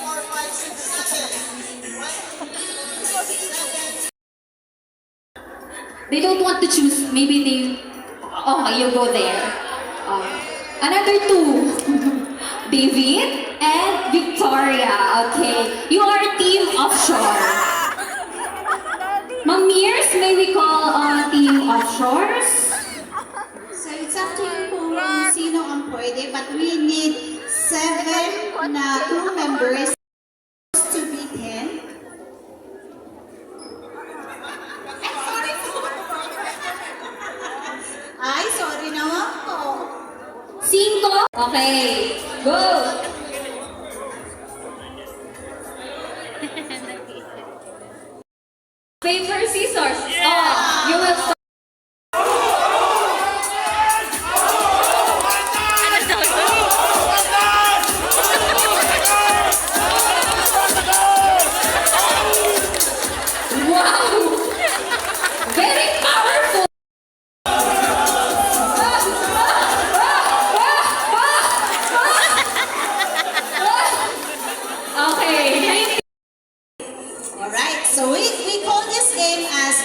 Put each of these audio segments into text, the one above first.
4, 5, 6, 7. 1, They don't want to choose. Maybe they... Oh, you go there. Another two. David and Victoria. Okay. You are team offshore. Ma'am Mears, may we call team offshores? So it's up to you kung sino ang pwede, but we need 7 na crew members to be 10. Ay, sorry naman po. 5. Okay. Go. Paper, scissors. Oh, you will start. Wow! Very powerful! Okay. Alright, so we call this game as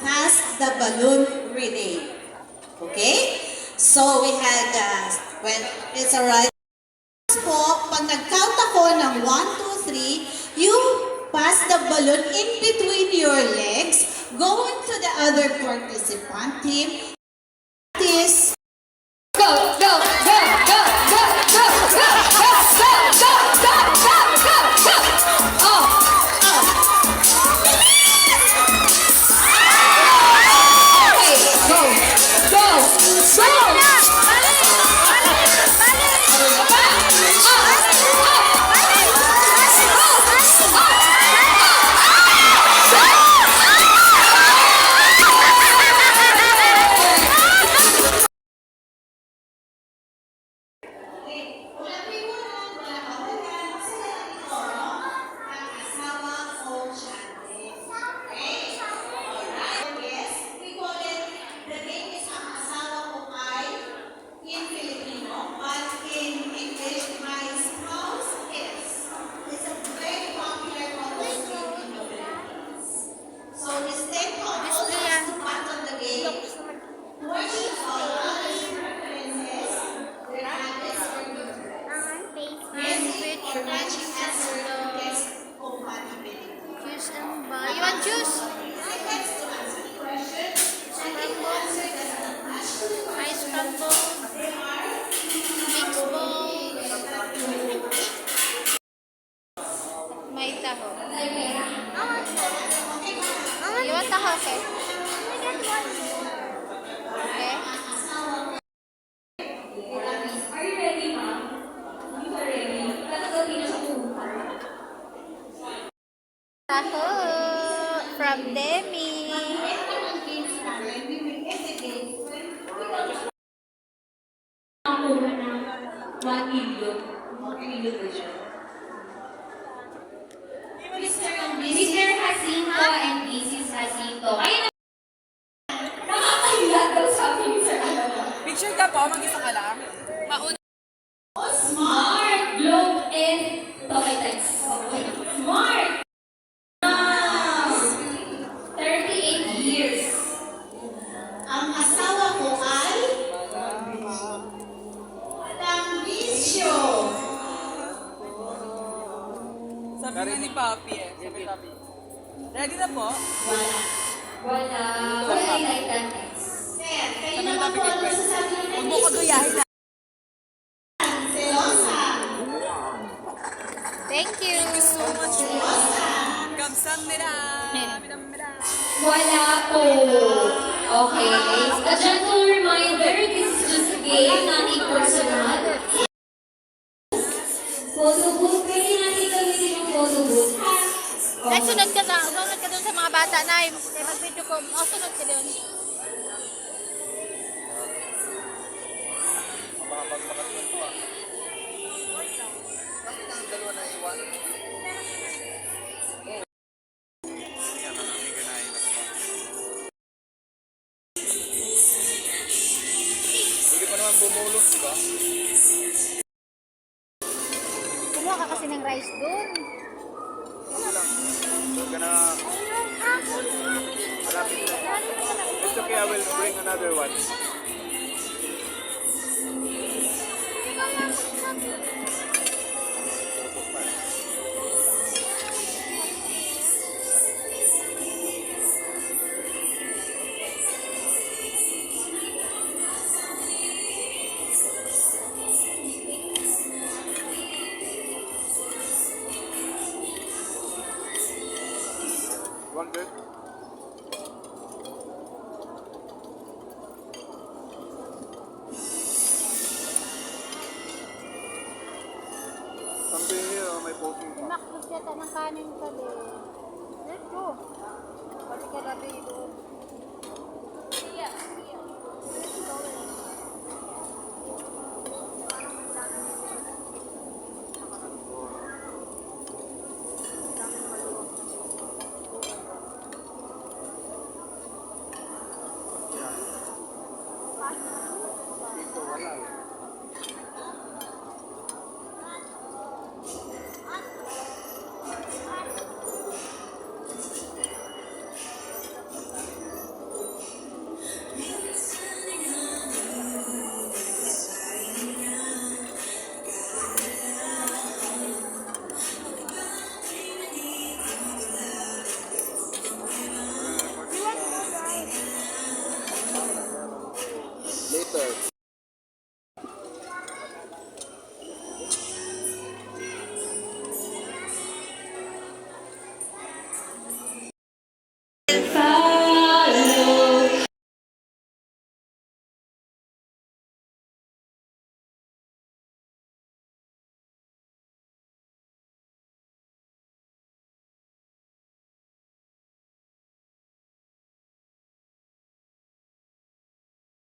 Pass the Balloon Relay. Okay? So we had, well, it's alright. Po, pag nag-count ako ng 1, 2, 3, you pass the balloon in between your legs, going to the other participant team. This Go, go, go, go, go, go, go, go, go, go, go, go, go, go. Oh. Okay, go, go, go. You want juice? Ice crumble. Mixed balls. May taho. You want taho, okay? Okay. Are you ready, ma'am? You are ready. Tatagatin na siya pumunta. Taho from Demi. Ako na 1 million. 1 million version. Mr. Jacinto and Mrs. Jacinto. Ayun na. Nakakahiya daw sabi ni Sir Alaba. Picture ka po, mag-isa ka lang. Smart! Globe and Toy Text. Smart! Wow! 38 years. ang asawa ko ay Tambisyo. Sabi nga ni Papi eh. Sabi ni Papi. Ready na po? Wala. Wala. Wala like that. Sir, kayo Sabi ni naman Papi po kay ano Gwen. masasabi niyo Huwag kay mo ko duyahin na. Selosa. Thank you. So much po. Kamsahamnida. Kamsahamnida. Wala po. Okay. A gentle reminder, this is just a game, not a personal. Photo booth. Pwede natin gamitin yung photo booth. Ay, sunod ka na. Sunod ka dun sa mga bata na. Mag-video ko. O, sunod ka dun. Hindi pa naman bumulot, di ba? Kumuha ka kasi ng rice dun. Huwag ka na malapit na. Ito I will bring another one. One good? Something here on my poking. Makbus yata ng kanin ka din.